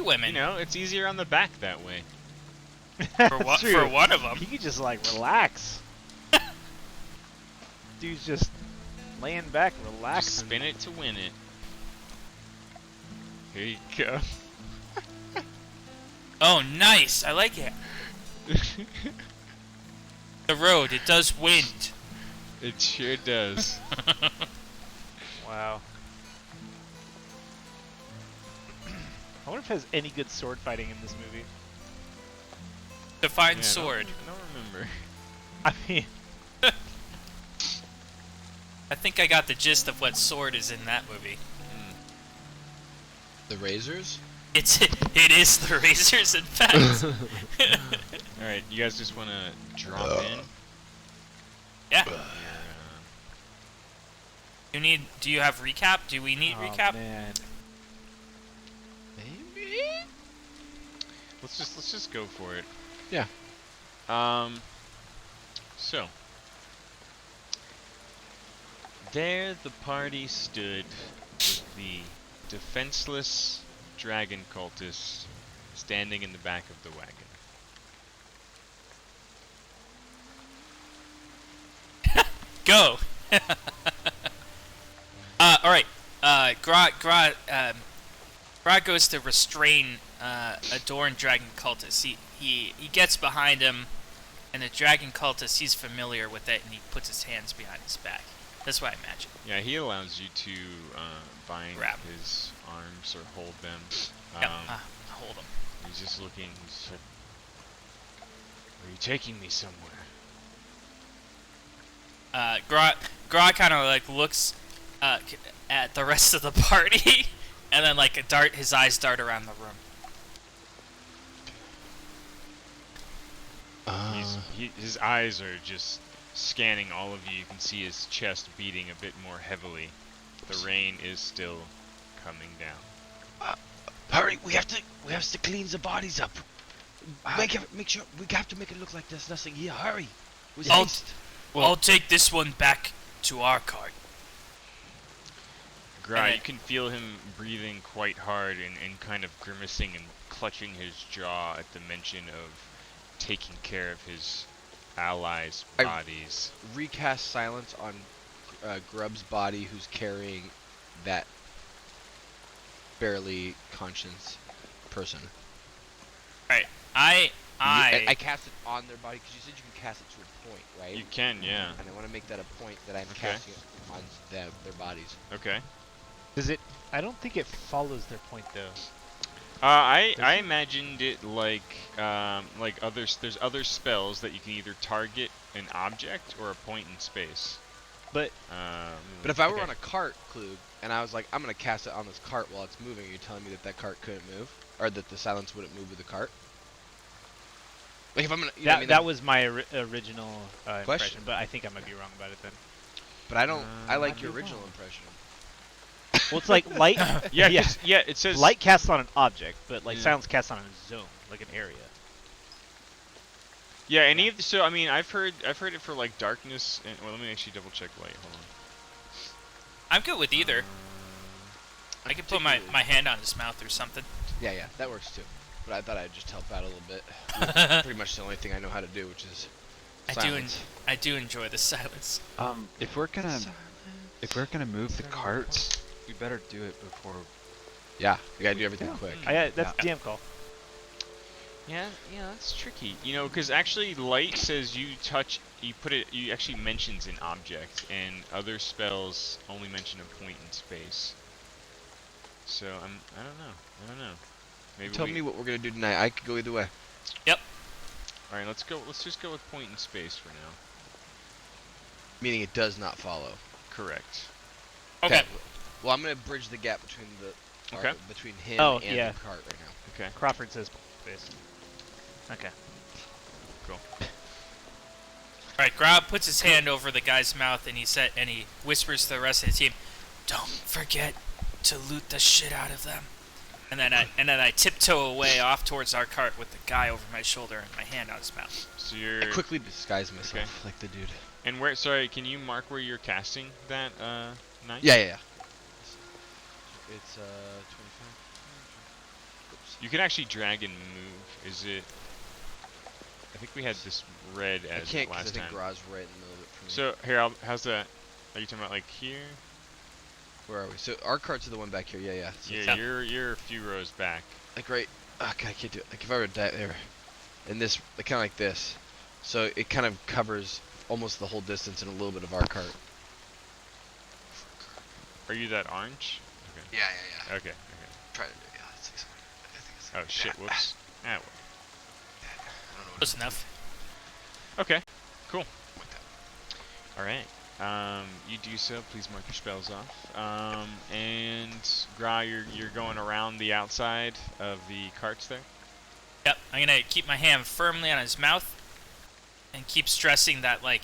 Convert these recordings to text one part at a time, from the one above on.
3 women. You know, it's easier on the back that way. For one of them. He could just like relax. Dude's just laying back, Just relaxing. spin it to win it. Here you go. Oh, nice. I like it. The road, it does wind. It sure does. Wow. I wonder if it has any good sword fighting in this movie. Define Yeah, sword. I don't remember. I mean, I think I got the gist of what sword is in that movie. The razors? It is the razors, in fact. Alright, you guys just want to drop in? Yeah. Your, Do you have recap? Do we need oh recap? man. Maybe? let's just go for it. Yeah. So there the party stood with the defenseless dragon cultist standing in the back of the wagon. Go. All right. Gra goes to restrain a Dorn dragon cultist. He gets behind him, and the dragon cultist, he's familiar with it, and he puts his hands behind his back. That's what I imagine. Yeah, he allows you to bind Grab. his arms or hold them. Yep. Hold him. He's just looking. He's like, "Are you taking me somewhere?" Gra kind of like looks at the rest of the party, and then like his eyes dart around the room. His eyes are just scanning all of you. You can see his chest beating a bit more heavily. The rain is still coming down. Hurry! We have to clean the bodies up. Make sure we have to make it look like there's nothing here. Hurry! With I'll- haste. I'll take this one back to our cart. Gra, you can feel him breathing quite hard and kind of grimacing and clutching his jaw at the mention of taking care of his allies' bodies. Recast silence on Grub's body, who's carrying that barely conscious person. Right. I I cast it on their body because you said you can cast it to a point, right? You can, yeah. And I want to make that a point that I'm Okay. casting it on their bodies. Okay. Does it? I don't think it follows their point though. I Does it? imagined it like others. There's other spells that you can either target an object or a point in space. But But if I were Okay. on a cart, Klug, and I was like, I'm gonna cast it on this cart while it's moving, are you telling me that that cart couldn't move, or that the silence wouldn't move with the cart? Like if I'm gonna, you know what I mean? that was my original impression, Question. but I think I might be wrong about it then. But I don't. I like might your be original wrong. impression. Well, it's like light. Yeah, yeah. 'cause- yeah. It says Light casts on an object, but like Yeah. silence casts on a zone, like an area. Yeah, any of the, so I mean I've heard it for like darkness and well let me actually double check light. Hold on. I'm good with either. I can put my particularly- hand on his mouth or something. Yeah, that works too. But I thought I'd just help out a little bit. Pretty much the only thing I know how to do, which is silence. I do enjoy the silence. If we're gonna move the carts, we better do it before. Yeah, you gotta do everything quick. That's DM call. Yeah, that's tricky. You know, because actually light says you actually mentions an object, and other spells only mention a point in space. So I don't know. Maybe Tell me what we're gonna do tonight. I could go either way. Yep. All right, let's go. Let's just go with point in space for now. Meaning it does not follow. Correct. Okay. Well, I'm gonna bridge the gap between Okay. between him Oh, and yeah. the cart right now. Okay. Crawford says space. Okay. Cool. Alright, Grob puts his hand over the guy's mouth and he whispers to the rest of the team, "Don't forget to loot the shit out of them." And then I tiptoe away off towards our cart with the guy over my shoulder and my hand on his mouth. So you're. I quickly disguise myself Okay. like the dude. And where? Sorry, can you mark where you're casting that knife? Yeah. It's 25. Oops. You can actually drag and move. Is it? I think we had this red I as can't because I last think time. Graw's right in the middle of it for me. So here, how's that? Are you talking about like here? Where are we? So our carts are the one back here. Yeah, yeah. So Yeah, you're a few rows back. like right. Okay, I can't do it. Like if I were to die there, and this, like, kind of like this, so it kind of covers almost the whole distance in a little bit of our cart. Are you that orange? Okay. Yeah, yeah, yeah. Okay. Okay. Try to do it. Yeah, that's 600. I think it's. Oh shit! Whoops. Ah, well. I don't know what Close enough. Okay. Cool. like that. All right. You do so. Please mark your spells off. And Gra, you're going around the outside of the carts there. Yep, I'm gonna keep my hand firmly on his mouth and keep stressing that, like,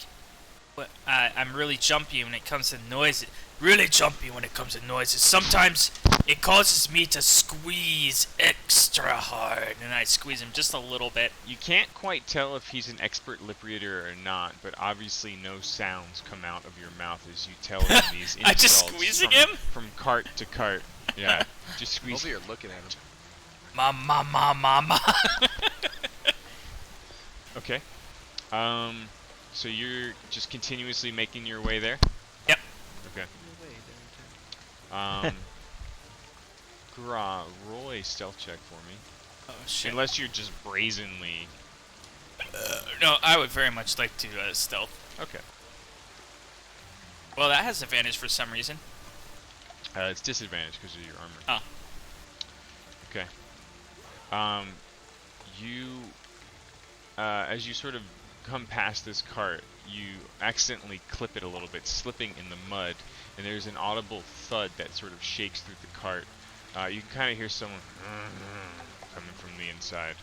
I'm really jumpy when it comes to noises. Really jumpy when it comes to noises. Sometimes it causes me to squeeze extra hard, and I squeeze him just a little bit. You can't quite tell if he's an expert lip reader or not, but obviously no sounds come out of your mouth as you tell him these I just insults squeezing from, him? from cart to cart. Yeah, just squeeze. Hopefully you're looking at him. Mama. Okay. So you're just continuously making your way there? Yep. Okay. Gra, roll a stealth check for me. Oh shit. Unless you're just brazenly... No, I would very much like to stealth. Okay. Well, that has advantage for some reason. It's disadvantage because of your armor. Oh. Okay. As you sort of come past this cart, you accidentally clip it a little bit, slipping in the mud, and there's an audible thud that sort of shakes through the cart. You can kind of hear someone coming from the inside.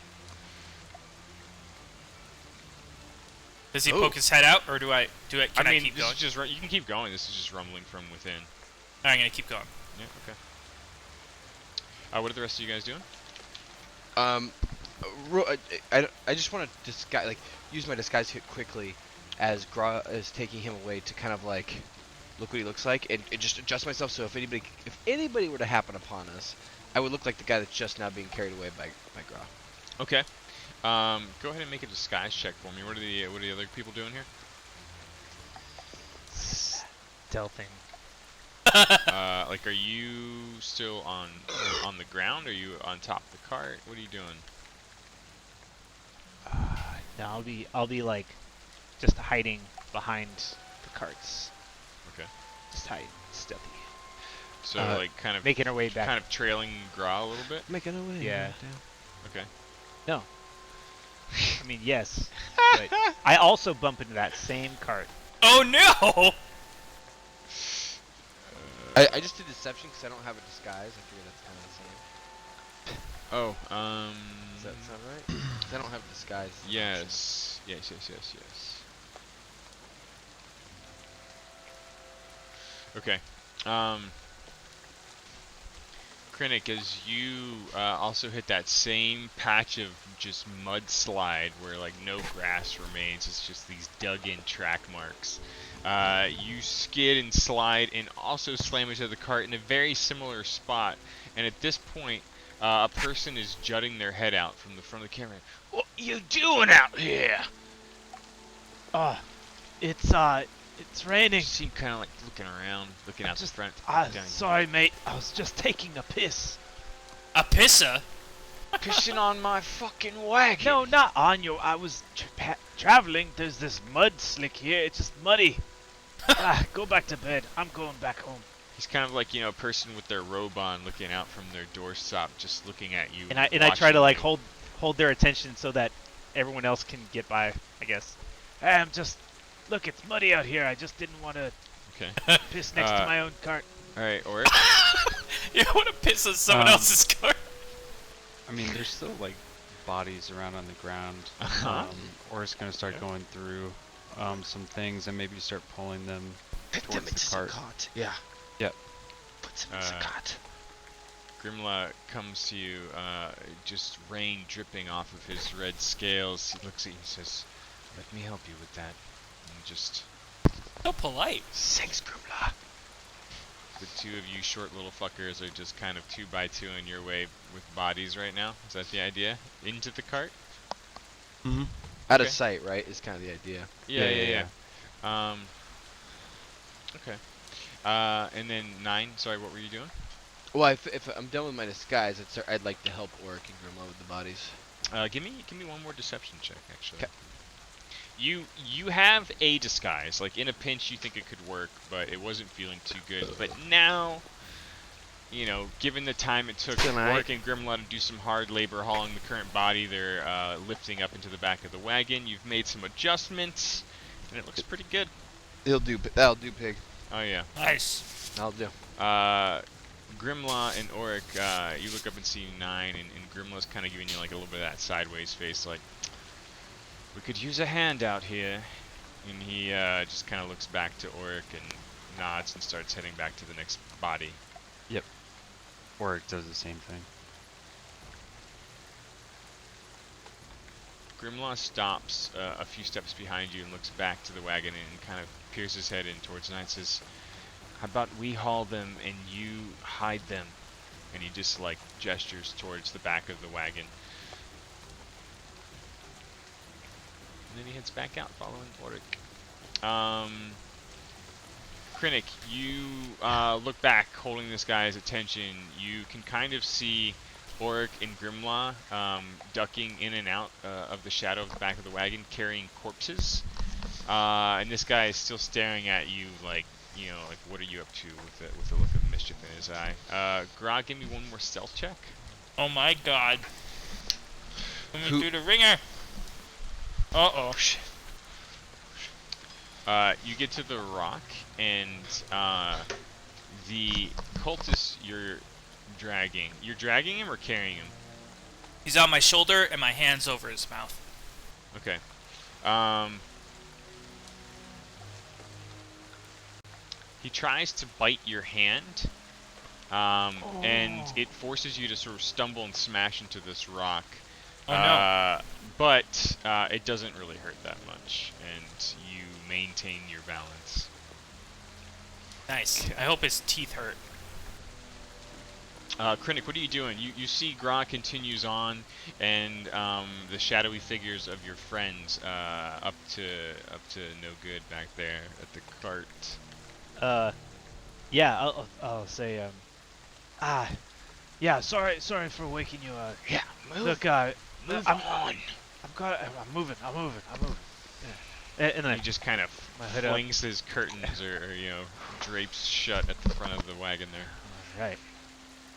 Does he Oh. poke his head out, or can I mean, keep this going? is just you can keep going. This is just rumbling from within. I'm gonna keep going. Yeah. Okay. What are the rest of you guys doing? I just want to disguise, like, use my disguise hit quickly as Gra is taking him away to kind of like look what he looks like, and just adjust myself so if anybody were to happen upon us, I would look like the guy that's just now being carried away by Gra. Okay. Go ahead and make a disguise check for me. What are the other people doing here? Stealthing. Like, are you still on the ground? Are you on top of the cart? What are you doing? No, I'll be like just hiding behind the carts. Okay. Just hide, stealthy. So like kind of Making our way back. kind of trailing Gra a little bit. Making a way. Yeah. Okay. No. I mean, yes. But I also bump into that same cart. Oh no! I just did deception because I don't have a disguise. I figure that's kind of the same. Oh, Does that sound right? 'Cause I don't have disguise. as an option. Yes. Okay. Krennic, as you also hit that same patch of just mudslide where like no grass remains, it's just these dug-in track marks. You skid and slide and also slam into the cart in a very similar spot. And at this point, a person is jutting their head out from the front of the camera. What you doing out here? It's raining. You seem kind of like looking around, looking out the front. down Sorry, mate. I was just taking a piss. A pissa? pissing on my fucking wagon. No, not on you. I was traveling. There's this mud slick here. It's just muddy. Go back to bed. I'm going back home. He's kind of like, you know, a person with their robe on looking out from their doorstop, just looking at you. And I try to like watching hold their attention so that everyone else can get by, I guess. I'm just look, it's muddy out here. I just didn't want to you. Okay. piss next to my own cart. Alright, Oric. You want to piss on someone else's car? I mean, there's still like bodies around on the ground. Uh-huh. Or's gonna start going through some things and maybe start pulling them towards the cart. Yeah. Yep. Put some in the cart. Grimla comes to you, just rain dripping off of his red scales. He looks at you and says, "Let me help you with that." And just... So polite. Thanks, Grimla. the two of you short little fuckers are just kind of 2x2 in your way with bodies right now. Is that the idea? Into the cart? Mm-hmm. Out Okay. of sight, right? Is kind of the idea. Yeah. Okay. And then 9. Sorry, what were you doing? Well, if I'm done with my disguise, I'd like to help Oric and Grimlow with the bodies. Give me one more deception check, actually. 'Kay. You have a disguise. Like in a pinch, you think it could work, but it wasn't feeling too good. But now, you know, given the time it took Oric and Grimlow to do some hard labor hauling the current body, they're lifting up into the back of the wagon. You've made some adjustments, and it looks pretty good. That'll do, pig. Oh yeah. Nice. That'll do. Grimlaw and Oric, you look up and see 9, and Grimlaw's kind of giving you like a little bit of that sideways face, like, we could use a hand out here. And he just kind of looks back to Oric and nods and starts heading back to the next body. Yep. Oric does the same thing. Grimlaw stops a few steps behind you and looks back to the wagon and kind of peers his head in towards 9 and says, how about we haul them and you hide them? And he just like gestures towards the back of the wagon. And then he heads back out following Oric. Krennic, you look back holding this guy's attention. You can kind of see Oric and Grimlaw ducking in and out of the shadow of the back of the wagon carrying corpses. And this guy is still staring at you like, you know, like, what are you up to with a look of mischief in his eye. Grog, give me one more stealth check. Oh my god. Put me through the ringer. Uh-oh. You get to the rock, and the cultist you're dragging him or carrying him? He's on my shoulder and my hand's over his mouth. Okay. He tries to bite your hand, and it forces you to sort of stumble and smash into this rock. Oh no. But it doesn't really hurt that much, and you maintain your balance. Nice. I hope his teeth hurt. Krennic, what are you doing? You see Grog continues on, and the shadowy figures of your friends up to no good back there at the cart. Yeah, I'll say, yeah, sorry for waking you. Yeah, move. Look, Move I'm on. moving. Yeah. And He just kind of my hood up. flings his curtains or you know drapes shut at the front of the wagon there. Right.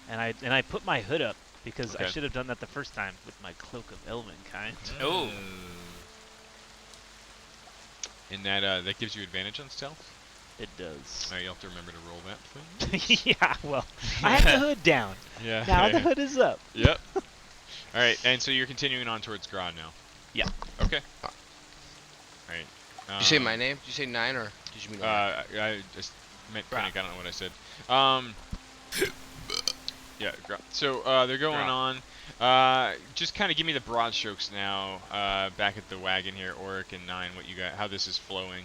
And I put my hood up because I Okay. should have done that the first time with my cloak of Elvenkind. Oh. And that gives you advantage on stealth. It does. Now you have to remember to roll that, please. Yeah, well, I have the hood down. Yeah. Now the hood is up. Yep. All right, and so you're continuing on towards Grod now. Yeah. Okay. All right. Did you say my name? Did you say 9 or did you mean? I just meant Krennic. I don't know what I said. Yeah. So they're going on. Just kind of give me the broad strokes now. Back at the wagon here, Oric and 9. What you got? How this is flowing.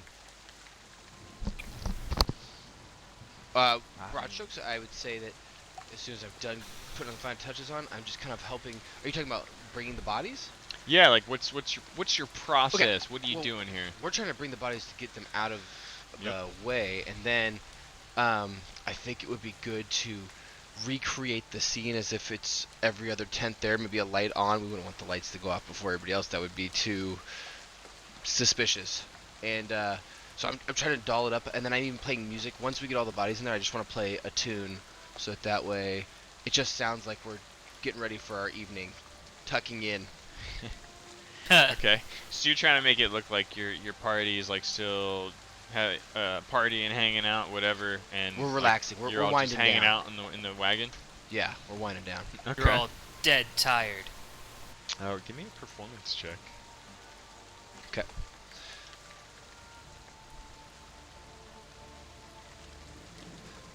Broad strokes, I would say that as soon as I've done putting the final touches on, I'm just kind of helping. Are you talking about bringing the bodies? Yeah. Like what's your process? Okay, What are you doing here? We're trying to bring the bodies to get them out of Yep. the way, and then I think it would be good to recreate the scene as if it's every other tent there. Maybe a light on. We wouldn't want the lights to go off before everybody else. That would be too suspicious. And so I'm trying to doll it up, and then I'm even playing music. Once we get all the bodies in there, I just want to play a tune, so that way it just sounds like we're getting ready for our evening, tucking in. Okay. So you're trying to make it look like your party is like still partying, hanging out, whatever, and We're like, relaxing. you're We're all winding just hanging down. out in the wagon. Yeah, we're winding down. Okay. You're all dead tired. Oh, give me a performance check. Okay.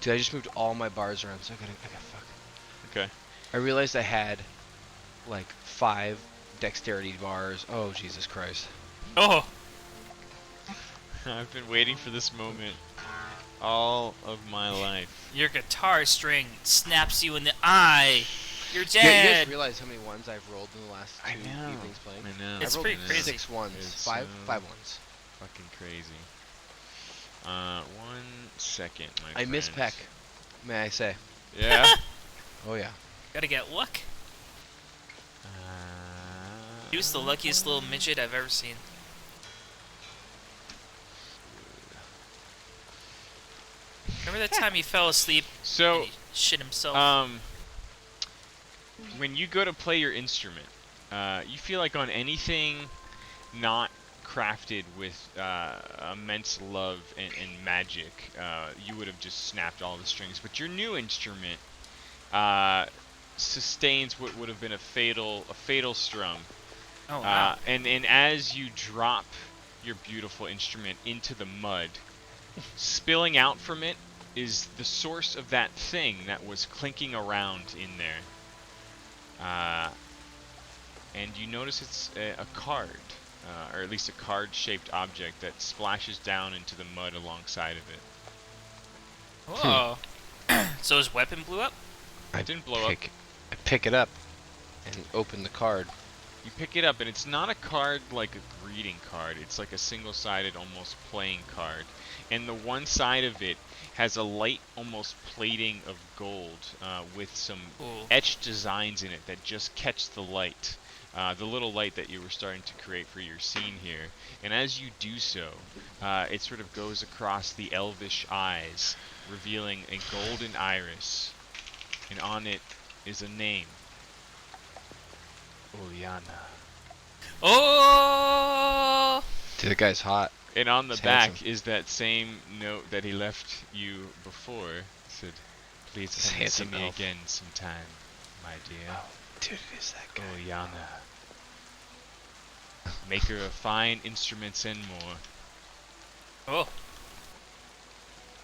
Dude, I just moved all my bars around, so I gotta fuck. Okay. I realized I had like 5 dexterity bars. Oh, Jesus Christ. Oh. I've been waiting for this moment. All of my life. Your guitar string snaps you in the eye. You're Yeah, you guys dead. realize how many ones I've rolled in the last I two know. evenings playing? I know. It's I rolled pretty crazy. 6 ones. It's, Five uh, ones. Fucking crazy. 1 second, my I miss Peck, friends. may I say. Yeah. Oh yeah. Gotta get luck. He was the luckiest little midget I've ever seen. Remember that time he fell asleep and So, he shit himself? when you go to play your instrument, you feel like on anything not crafted with immense love and magic, you would have just snapped all the strings. But your new instrument sustains what would have been a fatal strum. Oh wow. And as you drop your beautiful instrument into the mud, spilling out from it is the source of that thing that was clinking around in there. And you notice it's a card, or at least a card-shaped object that splashes down into the mud alongside of it. Whoa. So his weapon blew up? It didn't blow up. I pick it up and open the card. You pick it up, and it's not a card like a greeting card. It's like a single-sided, almost playing card. And the one side of it has a light, almost plating of gold with some Ooh. etched designs in it that just catch the light. The little light that you were starting to create for your scene here. And as you do so, it sort of goes across the elvish eyes, revealing a golden iris. And on it is a name. Uliana. Oh! Dude, the guy's hot. And on the He's back handsome. is that same note that he left you before. It said, please This come and see handsome me elf. again sometime, my dear. Dude, it is that guy. Uliana. Maker of fine instruments and more. Oh.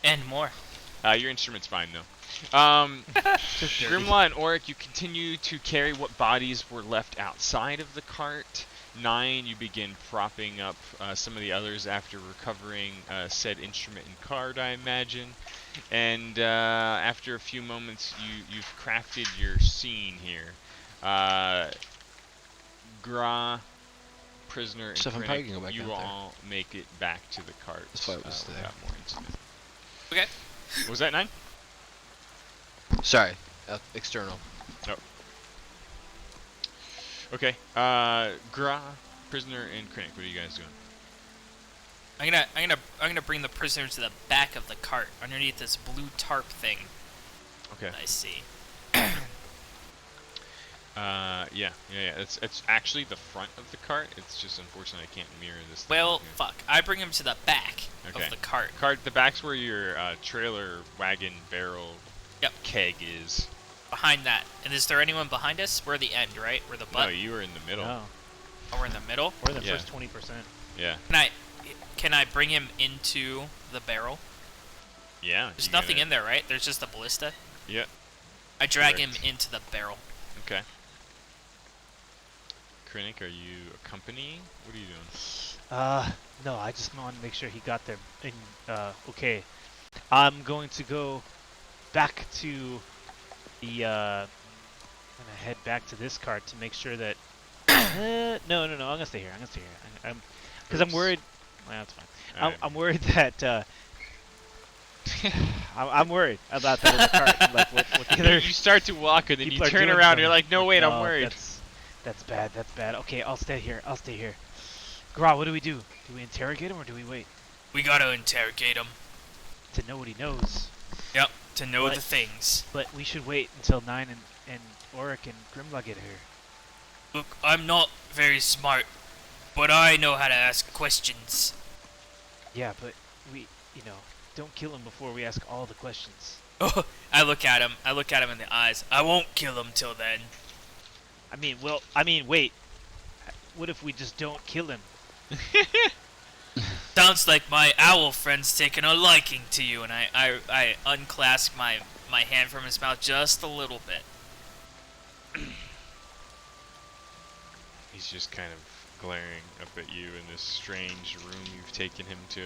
And more. Your instrument's fine though. Just dirty. Grimlaw and Auric, you continue to carry what bodies were left outside of the cart. 9, you begin propping up some of the others after recovering said instrument and card, I imagine. And after a few moments, you've crafted your scene here. Gra, Prisoner, and Stuff I'm probably Krennic, gonna go back you out there. all make it back to the cart That's why it was there. without more incident. Okay. Was that 9? Sorry, external. Okay. Gra, Prisoner, and Krennic, what are you guys doing? I'm gonna bring the prisoner to the back of the cart, underneath this blue tarp thing Okay. that I see. Yeah. It's actually the front of the cart. It's just unfortunate I can't mirror this thing Well, here. fuck. I bring him to the back Okay. of the cart. The back's where your trailer, wagon, barrel, Yep. keg is. Behind that. And is there anyone behind us? We're the end, right? We're the No, butt. you were in the middle. No, Oh, we're in the middle. we're the Yeah. first 20%. Yeah. Can I bring him into the barrel? Yeah. There's nothing in there, right? There's just a ballista. Yeah. I drag Correct. him into the barrel. Okay. Krennic, are you accompanying? What are you doing? No, I just want to make sure he got there. Okay. I'm going to go back to the, I'm gonna head back to this cart to make sure that, no, I'm gonna stay here, because I'm Oops. worried, well, that's fine. Alright. I'm worried that, I'm worried about that in the cart, like, what the other You start to walk and then you people are turn doing around and something. you're like, no, wait, I'm No, worried. That's bad. Okay, I'll stay here. Gra, what do we do? Do we interrogate him or do we wait We gotta interrogate him. to know what he knows? Yep. To know What? the things. But we should wait until 9 and Auric and Grimlaw get here. Look, I'm not very smart, but I know how to ask questions. Yeah, but we, don't kill him before we ask all the questions. I look at him in the eyes. I won't kill him till then. Wait. What if we just don't kill him? Sounds like my owl friend's taken a liking to you, and I unclasp my hand from his mouth just a little bit. He's just kind of glaring up at you in this strange room you've taken him to.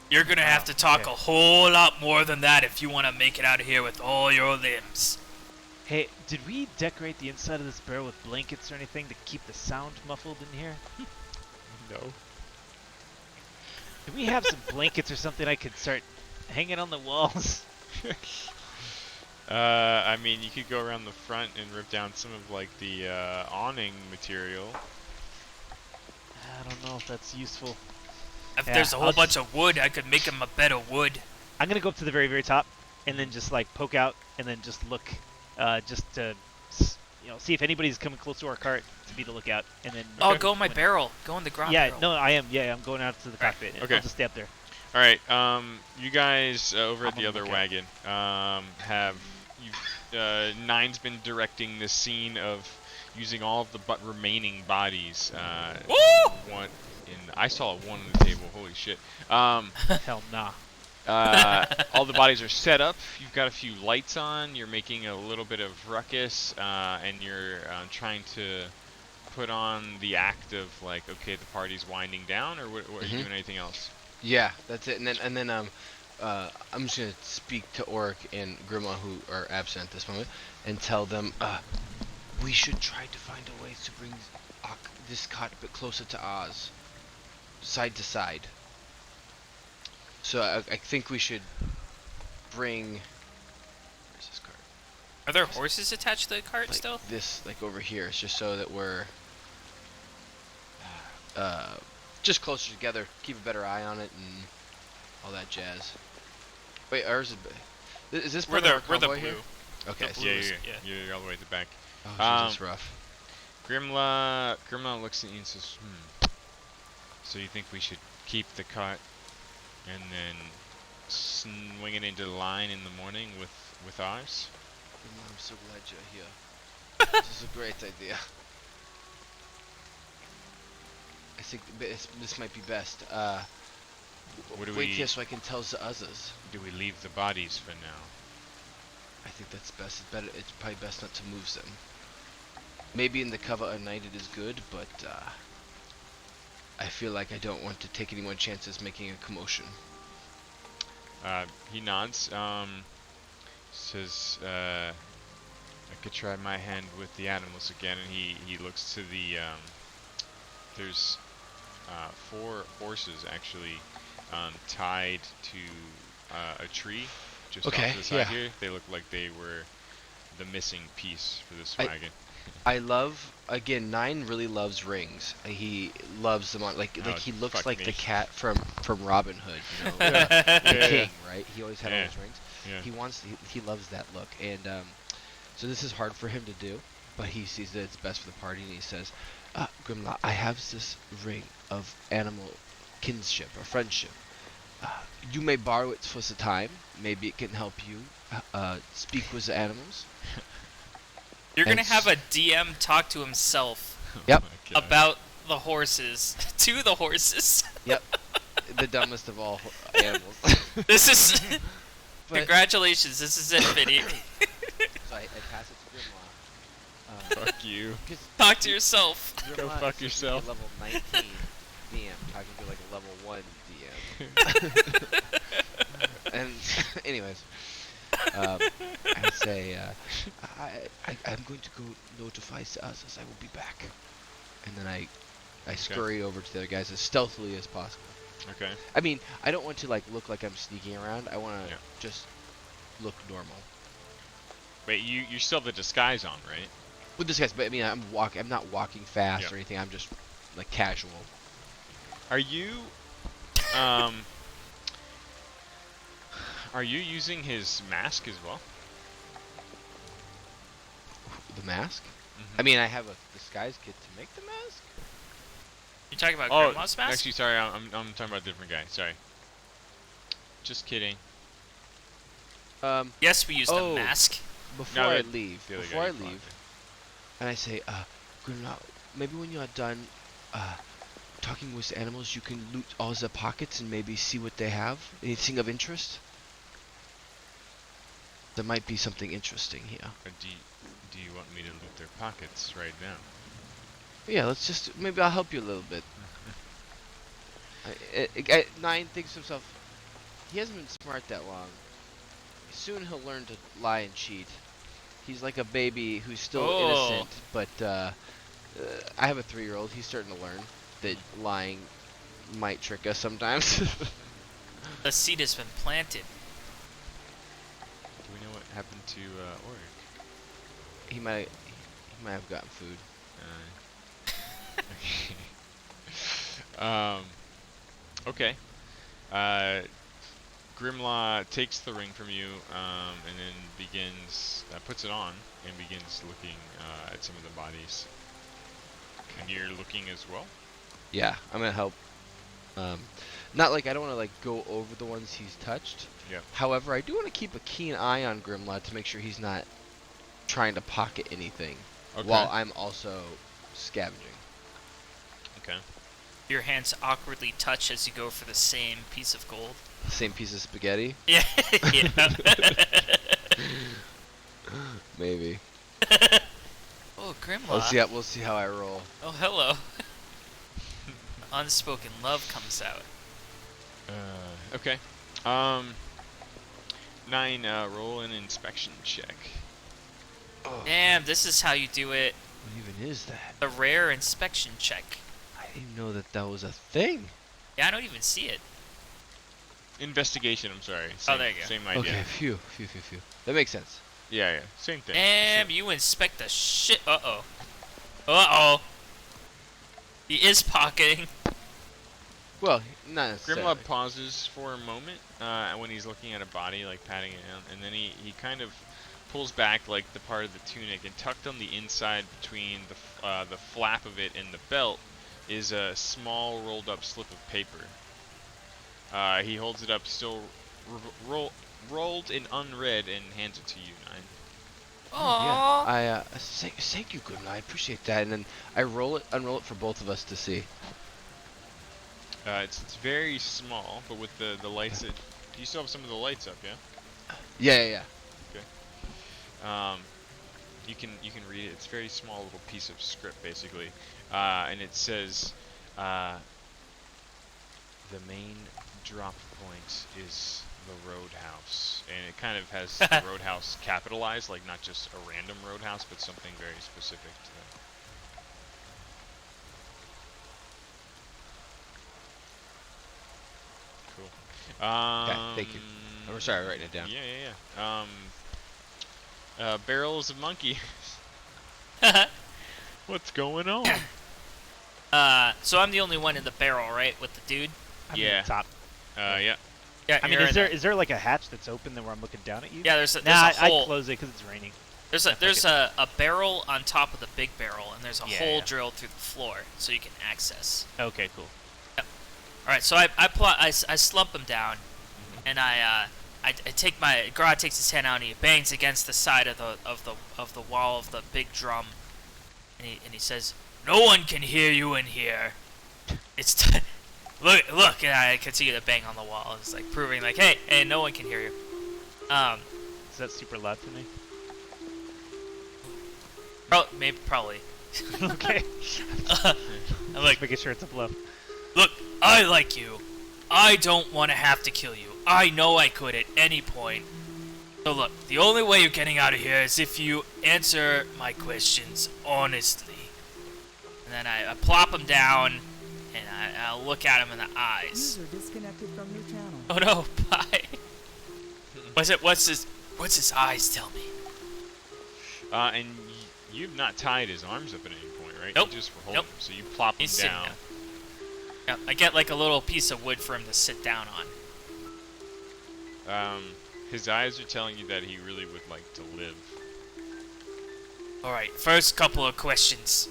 You're gonna have to talk okay. a whole lot more than that if you want to make it out of here with all your limbs. Hey, did we decorate the inside of this barrel with blankets or anything to keep the sound muffled in here? No. Do we have some blankets or something I could start hanging on the walls? I mean, you could go around the front and rip down some of like the awning material. I don't know if that's useful. If Yeah, there's a whole I'll bunch of wood, I could make him a bed of wood. I'm gonna go up to the very, very top, and then just like poke out, and then just look, just to, see if anybody's coming close to our cart to be the lookout, and then. Oh, go in my when- barrel. Go in the ground Yeah, barrel. no, I am. Yeah, I'm going out to the Right, cockpit. And okay. I'll just stay up there. All right, you guys over at I'm the on the other lookout. wagon Nine's been directing the scene of using all of the remaining bodies. Woo! I saw one on the table. Holy shit. Hell nah. All the bodies are set up. You've got a few lights on. You're making a little bit of ruckus, and you're trying to put on the act of like, okay, the party's winding down, or what are you doing? Anything else? Yeah, that's it. And then I'm just gonna speak to Oric and Grima, who are absent at this moment, and tell them we should try to find a way to bring this cart a bit closer to ours, side to side. So I think we should bring. Where's this cart? Are there horses attached to the cart Like still? this, like over here. It's just so that we're just closer together. Keep a better eye on it and all that jazz. Wait, ours is this We're part of the our blue. convoy here? Okay. The so- blue. Yeah, Blues, you're all the way at the back. Oh, Jesus, rough. Grimla looks at you and says, So you think we should keep the cart and then swing it into line in the morning with ours? I'm so glad you're here. This is a great idea. I think this might be best. What do wait we- here so I can tell the others. Do we leave the bodies for now? I think that's best. It's probably best not to move them. Maybe in the cover at night it is good, but I feel like I don't want to take any more chances making a commotion. He nods. Says, I could try my hand with the animals again, and he looks to the. There's 4 horses actually tied to a tree just Okay, off to the side yeah. here. They look like they were the missing piece for this I- wagon. I love, again, Nine really loves rings. He loves them on, like Oh, he looks fuck like me. the cat from Robin Hood, you know, Yeah, the yeah, king, right? He always had all Yeah. his rings. Yeah. He loves that look, and so this is hard for him to do, but he sees that it's best for the party, and he says, Grimla, I have this ring of animal kinship or friendship. You may borrow it for the time. Maybe it can help you speak with the animals. You're gonna Thanks. have a DM talk to himself Yep. Oh my God. about the horses. To the horses. Yep. The dumbest of all animals. This is. But- Congratulations, this is it, Vinny. So I pass it to Grimla. Fuck you. Talk to yourself. Go fuck yourself. Level 19 DM talking to like a level 1 DM. And anyways, I say I'm going to go notify the others. I will be back. And then I scurry over to the other guys as stealthily as possible. Okay. I mean, I don't want to like look like I'm sneaking around. I want to Yeah. just look normal. Wait, you still have the disguise on, right? With this guys, but I mean, I'm not walking fast Yeah. or anything. I'm just like casual. Are you using his mask as well? The mask? Mhm. I mean, I have a disguise kit to make the mask. You talking about Oh, Grandma's mask? actually, sorry, I'm talking about a different guy. Sorry. Just kidding. Yes, we used Oh. a mask. Before No, I the- leave, The other before guy I you leave, fought. and I say, Grunlau, maybe when you are done, talking with the animals, you can loot all the pockets and maybe see what they have. Anything of interest? There might be something interesting here. Do you want me to loot their pockets right now? Yeah, let's just, maybe I'll help you a little bit. Nine thinks to himself, he hasn't been smart that long. Soon he'll learn to lie and cheat. He's like a baby who's still Oh. innocent, but I have a 3-year-old. He's starting to learn that lying might trick us sometimes. The seed has been planted. Do we know what happened to Oric? he might have gotten food. Okay. Grimlaw takes the ring from you, and then puts it on, and begins looking at some of the bodies. And you're looking as well? Yeah, I'm gonna help. Not like I don't want to like go over the ones he's touched. Yep. However, I do want to keep a keen eye on Grimlaw to make sure he's not trying to pocket anything Okay. while I'm also scavenging. Okay. Your hands awkwardly touch as you go for the same piece of gold. Same piece of spaghetti, Yeah. Yeah. maybe. Oh, Grimlaw. We'll see how I roll. Oh, hello. Unspoken love comes out. Okay. 9, roll an inspection check. Oh, Damn, this is how you do it. what even is that? The rare inspection check. I didn't know that was a thing. Yeah, I don't even see it. Investigation, I'm sorry. There you go. Same idea. Okay, phew. That makes sense. Yeah, same thing. Damn, you inspect the shit. Uh-oh. Uh-oh. He is pocketing. Well, not necessarily. Grimlow pauses for a moment when he's looking at a body, like patting it down, and then he kind of pulls back like the part of the tunic, and tucked on the inside between the flap of it and the belt is a small rolled up slip of paper. He holds it up, still rolled and unread, and hands it to you, Nine. Aww. I thank you, Grimlaw. I appreciate that. And then I unroll it for both of us to see. It's very small, but with the lights, you still have some of the lights up, yeah? Yeah. You can read it. It's a very small little piece of script, basically, and it says, "The main drop point is the roadhouse," and it kind of has the roadhouse capitalized, like not just a random roadhouse, but something very specific to that. Cool. Thank you. I'm sorry, I'm writing it down. Yeah. Barrels of monkey. What's going on? So I'm the only one in the barrel, right, with the dude? I'm Yeah. in the top. Yeah. Yeah, I mean, you're in is there like a hatch that's open there where I'm looking down at you? Yeah, there's a Nah, hole. I close it because it's raining. There's a barrel on top of the big barrel, and there's a Yeah, hole yeah. drilled through the floor, so you can access. Okay, cool. All right, so I slump him down, and I take my Grodd takes his hand out and he bangs against the side of the wall of the big drum, and he says, "No one can hear you in here. It's look," and I continue to bang on the wall. It's like proving like, hey, no one can hear you. Is that super loud for me? Probably. Okay. I'm like, Making sure it's a bluff. look, I like you. I don't want to have to kill you. I know I could at any point. So look, the only way you're getting out of here is if you answer my questions honestly. And then I plop him down, and I look at him in the eyes. User disconnected from your channel. Oh no, bye. What's his eyes tell me? And you've not tied his arms up at any point, right? Nope. You just were holding Nope. him, so you plop him He's sitting down. down. Yeah, I get like a little piece of wood for him to sit down on. His eyes are telling you that he really would like to live. All right, first couple of questions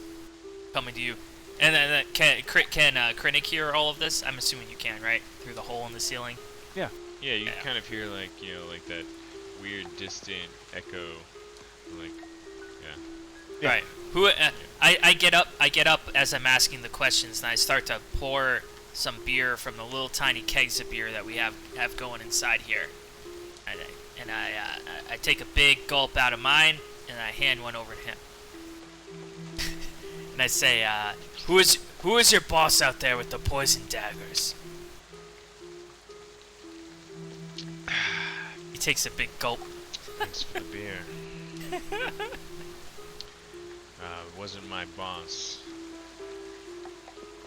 coming to you, and then can Krennic hear all of this? I'm assuming you can, right? Through the hole in the ceiling. Yeah, you Yeah. kind of hear like like that weird distant echo, like Yeah. Right. Who? I get up as I'm asking the questions, and I start to pour some beer from the little tiny kegs of beer that we have going inside here. And I take a big gulp out of mine, and I hand one over to him. And I say, who is your boss out there with the poison daggers? takes a big gulp. Thanks for the beer. It wasn't my boss.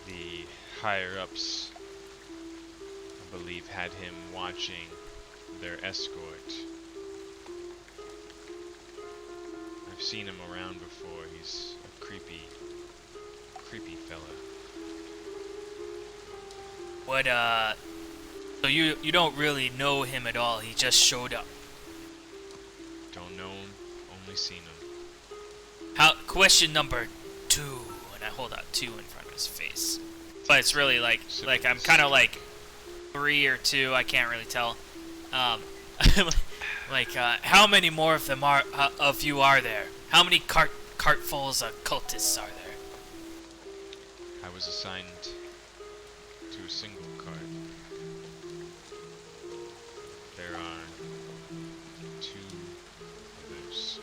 The higher-ups, I believe, had him watching their escort. I've seen him around before. He's a creepy fella. What, so you don't really know him at all, he just showed up. Don't know him, only seen him. Question number 2, and I hold out 2 in front of his face. But it's really like I'm kind of like 3 or 2, I can't really tell. How many more of them of you are there? How many cartfuls of cultists are there? I was assigned to a single cart. There are 2 others.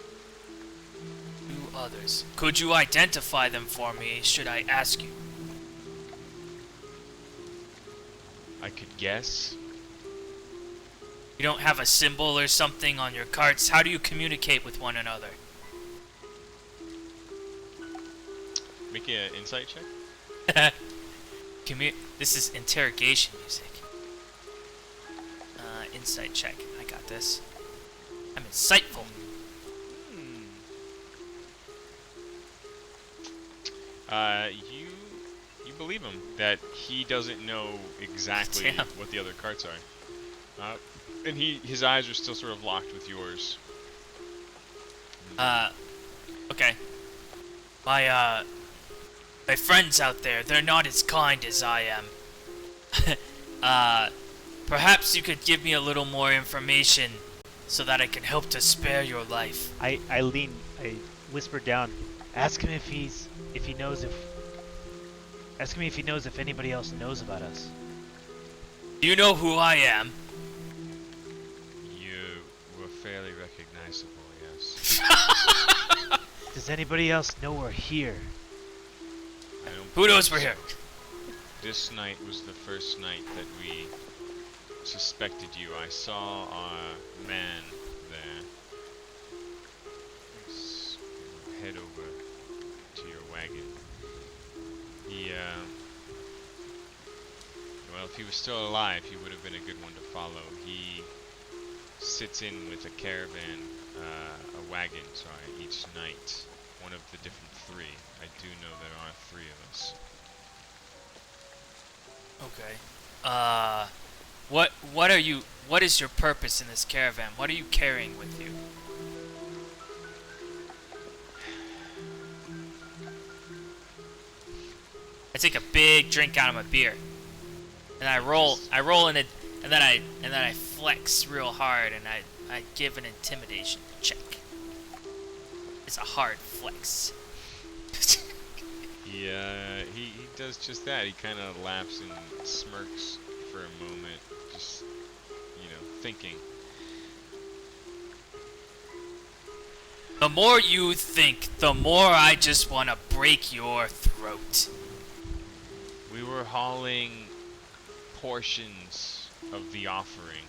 2 others. Could you identify them for me, should I ask you? I could guess. You don't have a symbol or something on your carts? How do you communicate with one another? Make an insight check. This is interrogation music. Insight check. I got this. I'm insightful. You believe him that he doesn't know exactly Damn. what the other carts are. And his eyes are still sort of locked with yours. Okay. My friends out there, they're not as kind as I am. Perhaps you could give me a little more information so that I can help to spare your life. I whisper down. Ask him if he knows if anybody else knows about us. Do you know who I am? You were fairly recognizable, yes. Does anybody else know we're here? I don't Who knows believe we're here? so. This night was the first night that we suspected you. I saw a man there. Let's head over to your wagon. Well, if he was still alive, he would have been a good one to follow. He sits in with a caravan, a wagon, sorry, each night. One of the different 3. I do know there are 3 of us. Okay. What is your purpose in this caravan? What are you carrying with you? I take a big drink out of my beer. And I roll in it, and then I flex real hard, and I give an intimidation check. It's a hard flex. He does just that. He kind of laughs and smirks for a moment, just, thinking. The more you think, the more I just want to break your throat. We were hauling portions of the offering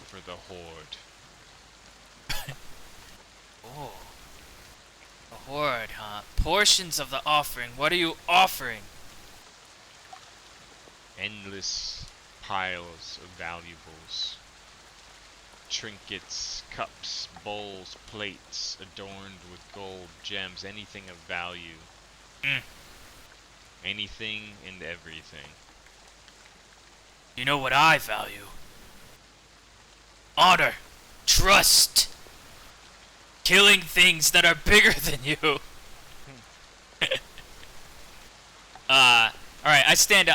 for the Horde. Oh. A horde, huh? Portions of the offering. What are you offering? Endless piles of valuables. Trinkets, cups, bowls, plates, adorned with gold, gems, anything of value. Anything and everything. You know what I value? Honor. Trust. Killing things that are bigger than you. Alright, I stand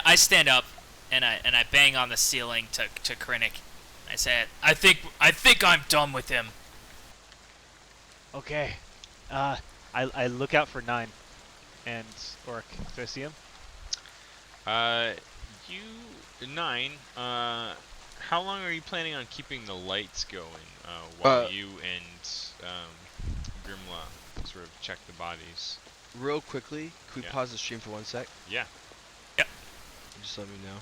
up and I bang on the ceiling to Krennic. I say, I think I'm done with him. Okay. I look out for 9 and Orc. Do I see him? 9, how long are you planning on keeping the lights going, while you and, Grimla sort of check the bodies? Real quickly, could we Yeah. pause the stream for 1 sec? Yeah. Yep. Just let me know.